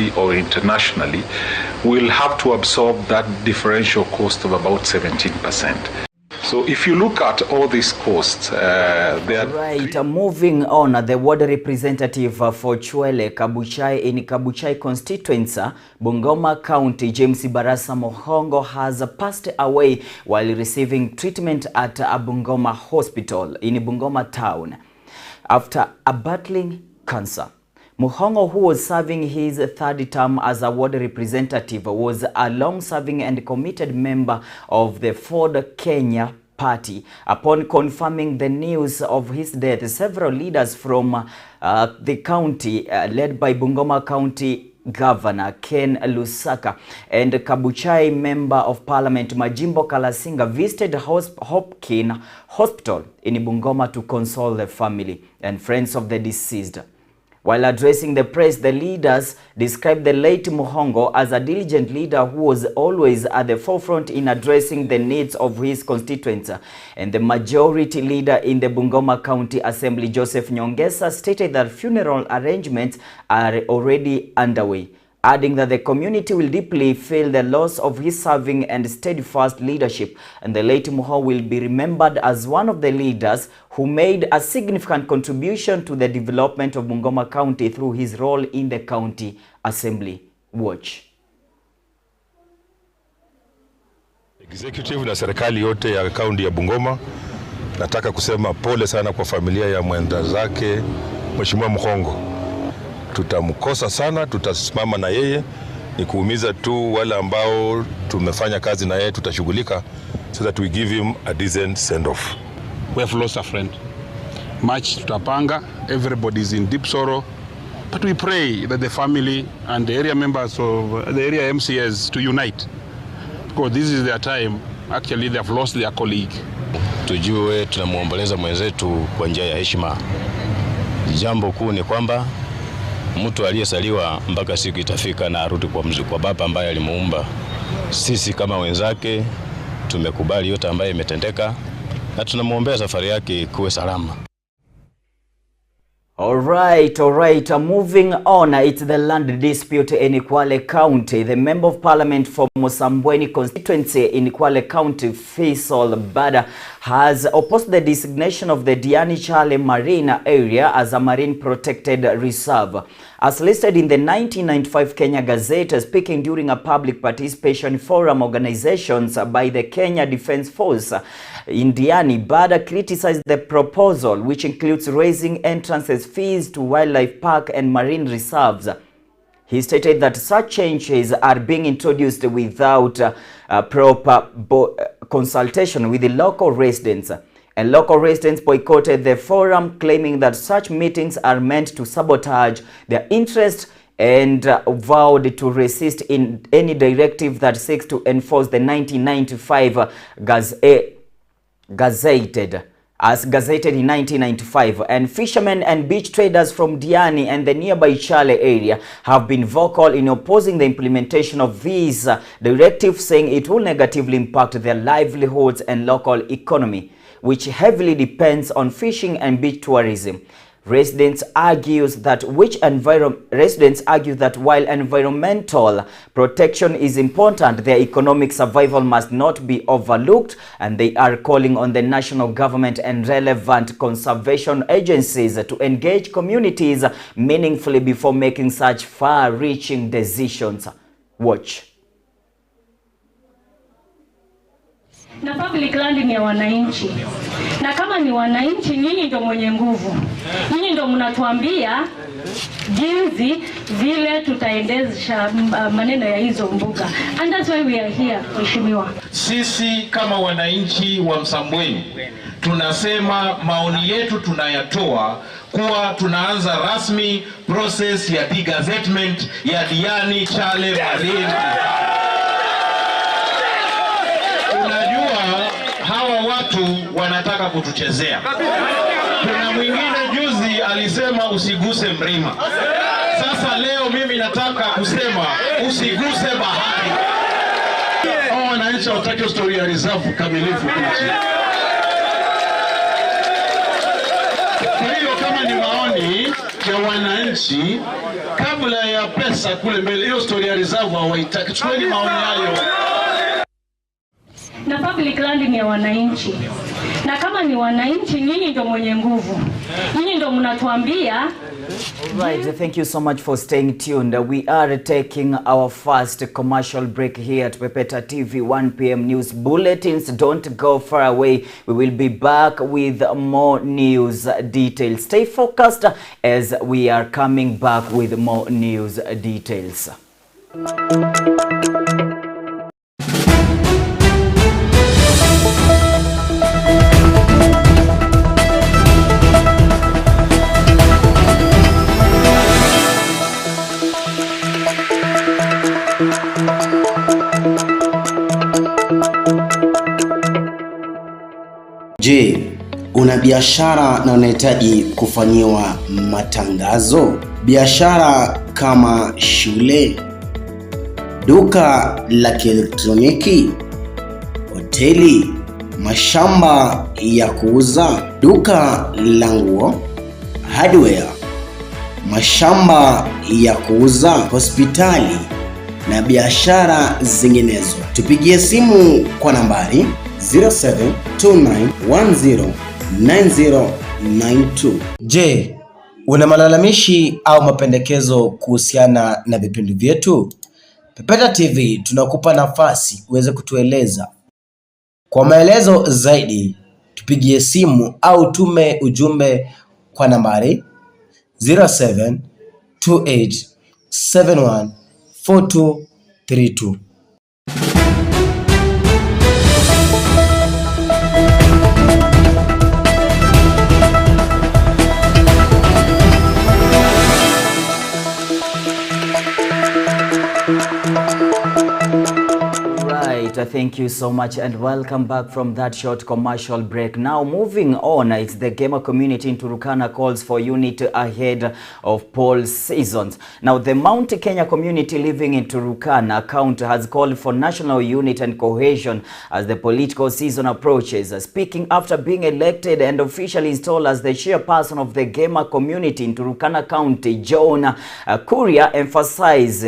locally or internationally, will have to absorb that differential cost of about 17%. So if you look at all these costs, they are... Right, moving on, the ward representative for Chwele, Kabuchai in Kabuchai constituency, Bungoma County, James Barasa Mohongo, has passed away while receiving treatment at a Bungoma hospital in Bungoma town after battling cancer. Mohongo, who was serving his third term as a ward representative, was a long-serving and committed member of the Ford Kenya Party. Upon confirming the news of his death, several leaders from the county, led by Bungoma County Governor Ken Lusaka and Kabuchai Member of Parliament Majimbo Kalasinga, visited Hopkins Hospital in Bungoma to console the family and friends of the deceased. While addressing the press, the leaders described the late Mohongo as a diligent leader who was always at the forefront in addressing the needs of his constituents. And the majority leader in the Bungoma County Assembly, Joseph Nyongesa, stated that funeral arrangements are already underway, adding that the community will deeply feel the loss of his serving and steadfast leadership, and the late Mohongo will be remembered as one of the leaders who made a significant contribution to the development of Bungoma County through his role in the County Assembly. Watch. Executive na serikali yote ya kaunti ya Bungoma, nataka kusema pole sana kwa familia ya mwenda zake Mheshimiwa Mohongo. Tutamkosa sana, tutasimama na yeye, ni kuumiza tu wale ambao tumefanya kazi na yeye, tutashughulika so that we give him a decent send off. We have lost a friend. Much tutapanga, everybody is in deep sorrow, but we pray that the family and the area members of the area MCS to unite, because this is their time. Actually they have lost their colleague. Tujue tunamuomboleza mwenzetu kwa njia ya heshima. Jambo kuu ni kwamba mtu aliyesaliwa mpaka siku itafika na arudi kwa baba ambaye alimuumba. Sisi kama wenzake tumekubali yote ambaye imetendeka na tunamuombea safari yake kuwe salama. All right. Moving on, it's the land dispute in Kwale County. The Member of Parliament for Mosambweni constituency in Kwale County, Faisal Bada, has opposed the designation of the Diani Chale Marine area as a marine protected reserve. As listed in the 1995 Kenya Gazette, speaking during a public participation forum organizations by the Kenya Defence Force in Diani, Bada criticized the proposal, which includes raising entrances fees to wildlife park and marine reserves. He stated that such changes are being introduced without proper consultation with the local residents. And local residents boycotted the forum, claiming that such meetings are meant to sabotage their interest, and vowed to resist in any directive that seeks to enforce the 1995 gazetted in 1995. And fishermen and beach traders from Diani and the nearby Chale area have been vocal in opposing the implementation of these directives, saying it will negatively impact their livelihoods and local economy, which heavily depends on fishing and beach tourism. Residents argue that while environmental protection is important, their economic survival must not be overlooked, and they are calling on the national government and relevant conservation agencies to engage communities meaningfully before making such far-reaching decisions. Watch. Na public land ni ya wananchi. Na kama ni wananchi, nyinyi ndio mwenye nguvu. Nyinyi ndio mnatuambia jinsi vile tutaendesha maneno ya hizo mbuga. And that's why we are here, mheshimiwa. Sisi kama wananchi wa Msambweni tunasema maoni yetu tunayatoa kuwa tunaanza rasmi process ya degazettement ya Diani Chale Marine. Hawa watu wanataka kutuchezea. Kuna mwingine juzi alisema usiguse mlima. Sasa leo mimi nataka kusema usiguse bahari. Hawa wananchi wataka historia reserve kamilifu nchi. Kwa hiyo kama ni maoni ya wananchi kabla ya pesa kule mbele, hiyo story ya reserve hawaitaki. Chukueni maoni hayo. Na public land ni ya wananchi. Na kama ni wananchi, nyinyi ndio mwenye nguvu. Nyinyi ndio mnatuambia. Right, thank you so much for staying tuned. We are taking our first commercial break here at PEPETA TV 1 p.m. news bulletins. Don't go far away. We will be back with more news details. Stay focused as we are coming back with more news details. Je, una biashara na unahitaji kufanyiwa matangazo? Biashara kama shule, duka la kielektroniki, hoteli, mashamba ya kuuza, duka la nguo, hardware, mashamba ya kuuza, hospitali na biashara zinginezo. Tupigie simu kwa nambari 0729109092. Je, una malalamishi au mapendekezo kuhusiana na vipindi vyetu? PEPETA TV tunakupa nafasi uweze kutueleza. Kwa maelezo zaidi, tupigie simu au tume ujumbe kwa nambari 0728714232. Thank you so much and welcome back from that short commercial break. Now moving on, it's the gamer community in Turkana calls for unity ahead of poll seasons. Now the Mount Kenya community living in Turkana County has called for national unity and cohesion as the political season approaches. Speaking after being elected and officially installed as the chairperson of the gamer community in Turkana County, John Kuria emphasized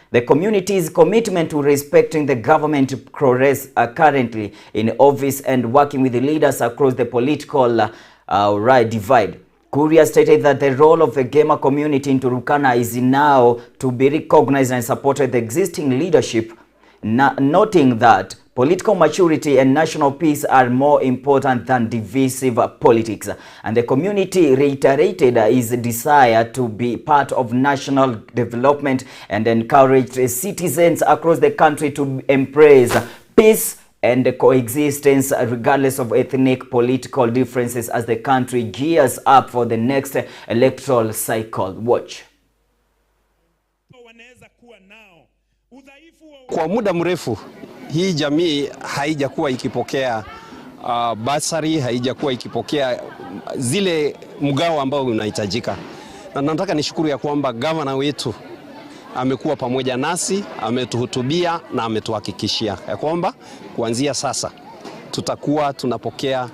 the community's commitment to respecting the government progress currently in office and working with the leaders across the political divide. Kuria stated that the role of the gamer community in Turkana is now to be recognized and supported the existing leadership, noting that political maturity and national peace are more important than divisive politics. And the community reiterated its desire to be part of national development and encouraged citizens across the country to embrace peace and coexistence regardless of ethnic political differences as the country gears up for the next electoral cycle. Watch. Kwa muda mrefu hii jamii haijakuwa ikipokea basari, haijakuwa ikipokea zile mgao ambao unahitajika. Na nataka nishukuru ya kwamba gavana wetu amekuwa pamoja nasi, ametuhutubia na ametuhakikishia ya kwamba kuanzia sasa tutakuwa tunapokea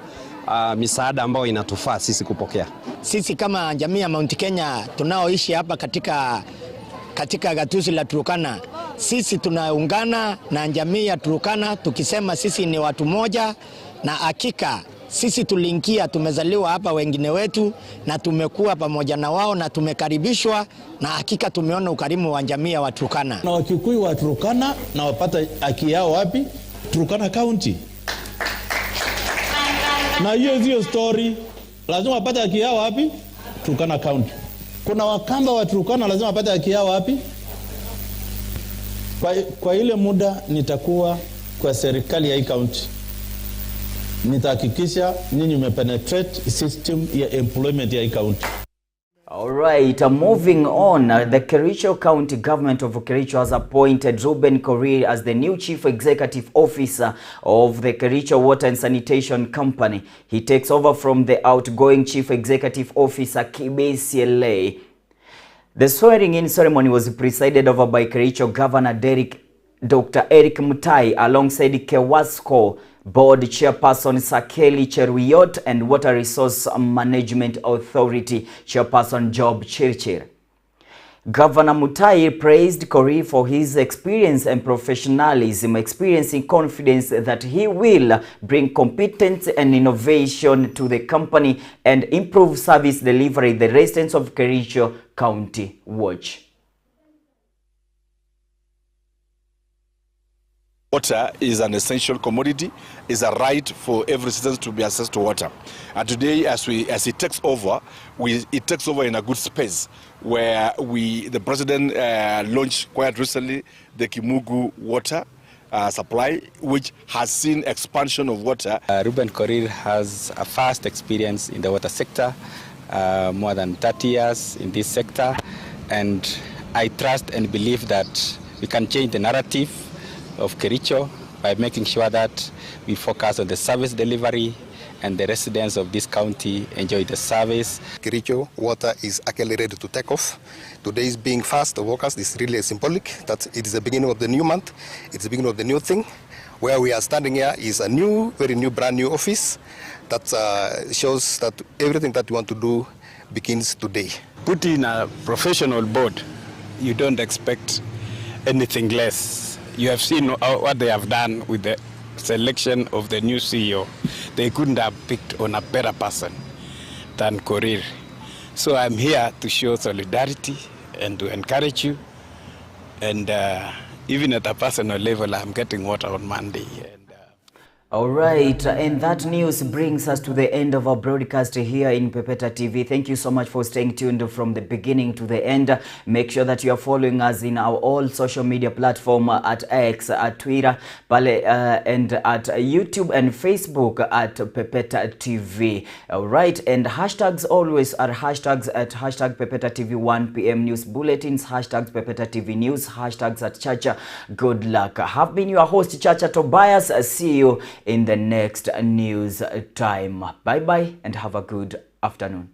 misaada ambayo inatufaa sisi kupokea. Sisi kama jamii ya Mount Kenya tunaoishi hapa katika gatuzi la Turkana, sisi tunaungana na jamii ya Turkana tukisema sisi ni watu moja, na hakika sisi tuliingia, tumezaliwa hapa wengine wetu na tumekuwa pamoja na wao na tumekaribishwa, na hakika tumeona ukarimu wa jamii ya Turkana. Na Wakikuyu wa Turkana na wapata haki yao wapi? Turkana County. Na hiyo story lazima wapata haki yao wapi? Turkana County. Kuna Wakamba wa Turkana lazima wapate haki yao wapi? Kwa ile muda nitakuwa kwa serikali ya hii county, nitahakikisha nyinyi mmepenetrate system ya employment ya hii county. All right, moving on, the Kericho County Government of Kericho has appointed Ruben Korir as the new Chief Executive Officer of the Kericho Water and Sanitation Company. He takes over from the outgoing Chief Executive Officer KBCLA. The swearing-in ceremony was presided over by Kericho Governor Dr. Eric Mutai alongside Kewasco Board Chairperson Sakeli Cheruyot and Water Resource Management Authority Chairperson Job Chirchir. Governor Mutai praised Korir for his experience and professionalism, experiencing confidence that he will bring competence and innovation to the company and improve service delivery. The residents of Kericho County watch. Water is an essential commodity, is a right for every citizen to be access to water. And today, as it takes over, it takes over in a good space where the president launched quite recently the Kimugu water supply, which has seen expansion of water. Ruben Korir has a vast experience in the water sector, more than 30 years in this sector, and I trust and believe that we can change the narrative of Kericho by making sure that we focus on the service delivery and the residents of this county enjoy the service. Kericho water is actually ready to take off. Today is being fast of workers is really symbolic that it is the beginning of the new month. It's the beginning of the new thing. Where we are standing here is a new, very new, brand new office that shows that everything that we want to do begins today. Put in a professional board, you don't expect anything less. You have seen what they have done with the selection of the new CEO. They couldn't have picked on a better person than Korir. So I'm here to show solidarity and to encourage you. And even at a personal level, I'm getting water on Monday. All right, and that news brings us to the end of our broadcast here in PEPETA TV. Thank you so much for staying tuned from the beginning to the end. Make sure that you are following us in our all social media platform at X, at Twitter, and at YouTube and Facebook at PEPETA TV. All right, and hashtags always are hashtags at hashtag PEPETA TV 1 p.m. news bulletins, hashtags PEPETA TV news, hashtags at Chacha. Good luck. I have been your host, Chacha Tobias. See you in the next news time. Bye bye and have a good afternoon.